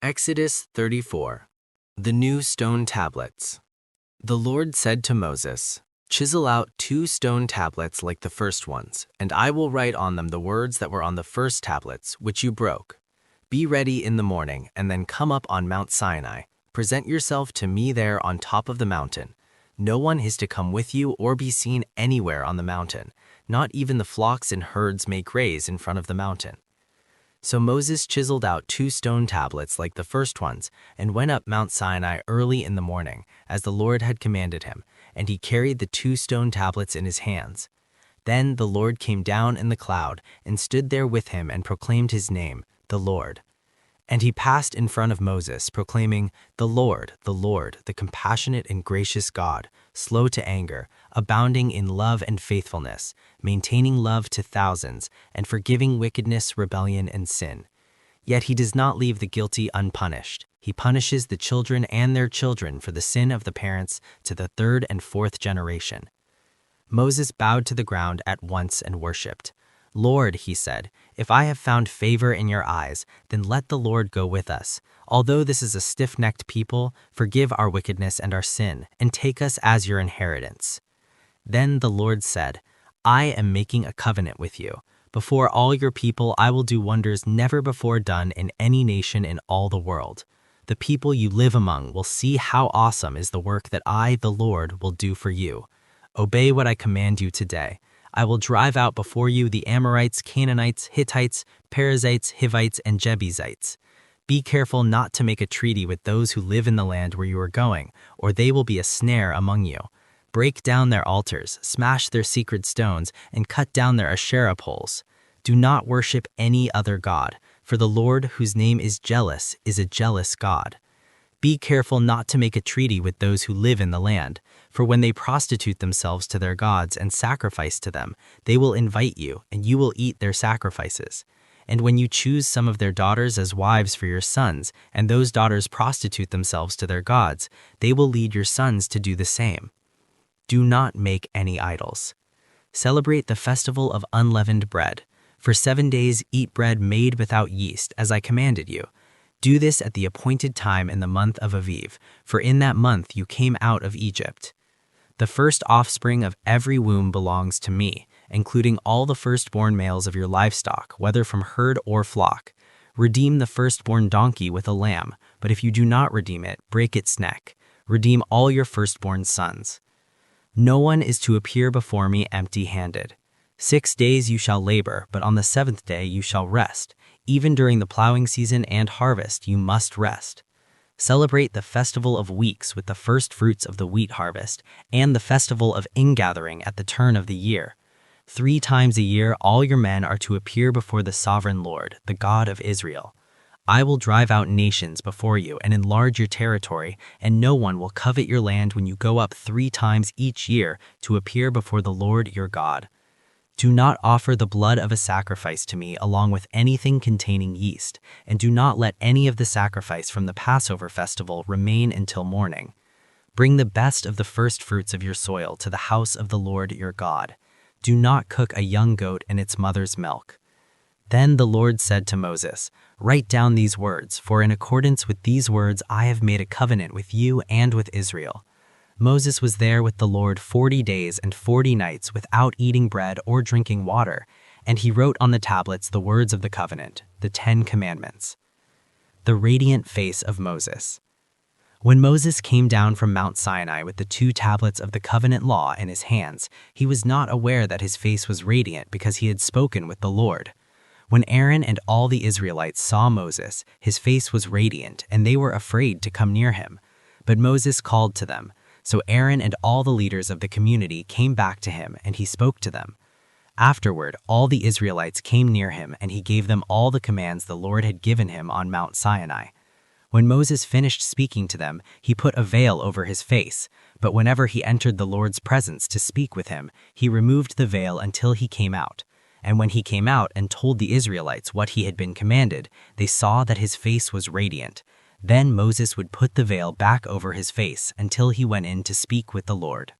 Exodus 34. The new stone tablets. The Lord said to Moses, "Chisel out 2 stone tablets like the first ones, and I will write on them the words that were on the first tablets, which you broke. Be ready in the morning, and then come up on Mount Sinai. Present yourself to me there on top of the mountain. No one is to come with you or be seen anywhere on the mountain. Not even the flocks and herds may graze in front of the mountain." So Moses chiseled out 2 stone tablets like the first ones, and went up Mount Sinai early in the morning, as the Lord had commanded him, and he carried the 2 stone tablets in his hands. Then the Lord came down in the cloud, and stood there with him, and proclaimed his name, the Lord. And he passed in front of Moses, proclaiming, the Lord, the compassionate and gracious God, slow to anger, abounding in love and faithfulness, maintaining love to thousands, and forgiving wickedness, rebellion, and sin. Yet he does not leave the guilty unpunished. He punishes the children and their children for the sin of the parents to the 3rd and 4th generation. Moses bowed to the ground at once and worshipped. "Lord," he said, "if I have found favor in your eyes, then let the Lord go with us. Although this is a stiff-necked people, forgive our wickedness and our sin, and take us as your inheritance." Then the Lord said, "I am making a covenant with you. Before all your people I will do wonders never before done in any nation in all the world. The people you live among will see how awesome is the work that I, the Lord, will do for you. Obey what I command you today. I will drive out before you the Amorites, Canaanites, Hittites, Perizzites, Hivites, and Jebusites. Be careful not to make a treaty with those who live in the land where you are going, or they will be a snare among you. Break down their altars, smash their sacred stones, and cut down their Asherah poles. Do not worship any other god, for the Lord, whose name is jealous, is a jealous God. Be careful not to make a treaty with those who live in the land, for when they prostitute themselves to their gods and sacrifice to them, they will invite you, and you will eat their sacrifices. And when you choose some of their daughters as wives for your sons, and those daughters prostitute themselves to their gods, they will lead your sons to do the same. Do not make any idols. Celebrate the festival of unleavened bread. For 7 days eat bread made without yeast, as I commanded you. Do this at the appointed time in the month of Aviv, for in that month you came out of Egypt. The first offspring of every womb belongs to me, including all the firstborn males of your livestock, whether from herd or flock. Redeem the firstborn donkey with a lamb, but if you do not redeem it, break its neck. Redeem all your firstborn sons. No one is to appear before me empty-handed. 6 days you shall labor, but on the 7th day you shall rest. Even during the plowing season and harvest, you must rest. Celebrate the festival of weeks with the first fruits of the wheat harvest, and the festival of ingathering at the turn of the year. 3 times a year all your men are to appear before the sovereign Lord, the God of Israel. I will drive out nations before you and enlarge your territory, and no one will covet your land when you go up 3 times each year to appear before the Lord your God. Do not offer the blood of a sacrifice to me along with anything containing yeast, and do not let any of the sacrifice from the Passover festival remain until morning. Bring the best of the first fruits of your soil to the house of the Lord your God. Do not cook a young goat in its mother's milk." Then the Lord said to Moses, "Write down these words, for in accordance with these words I have made a covenant with you and with Israel." Moses was there with the Lord 40 days and 40 nights without eating bread or drinking water, and he wrote on the tablets the words of the covenant, the 10 commandments. The radiant face of Moses. When Moses came down from Mount Sinai with the 2 tablets of the covenant law in his hands, he was not aware that his face was radiant because he had spoken with the Lord. When Aaron and all the Israelites saw Moses, his face was radiant, and they were afraid to come near him. But Moses called to them. So Aaron and all the leaders of the community came back to him, and he spoke to them. Afterward, all the Israelites came near him, and he gave them all the commands the Lord had given him on Mount Sinai. When Moses finished speaking to them, he put a veil over his face, but whenever he entered the Lord's presence to speak with him, he removed the veil until he came out. And when he came out and told the Israelites what he had been commanded, they saw that his face was radiant. Then Moses would put the veil back over his face until he went in to speak with the Lord.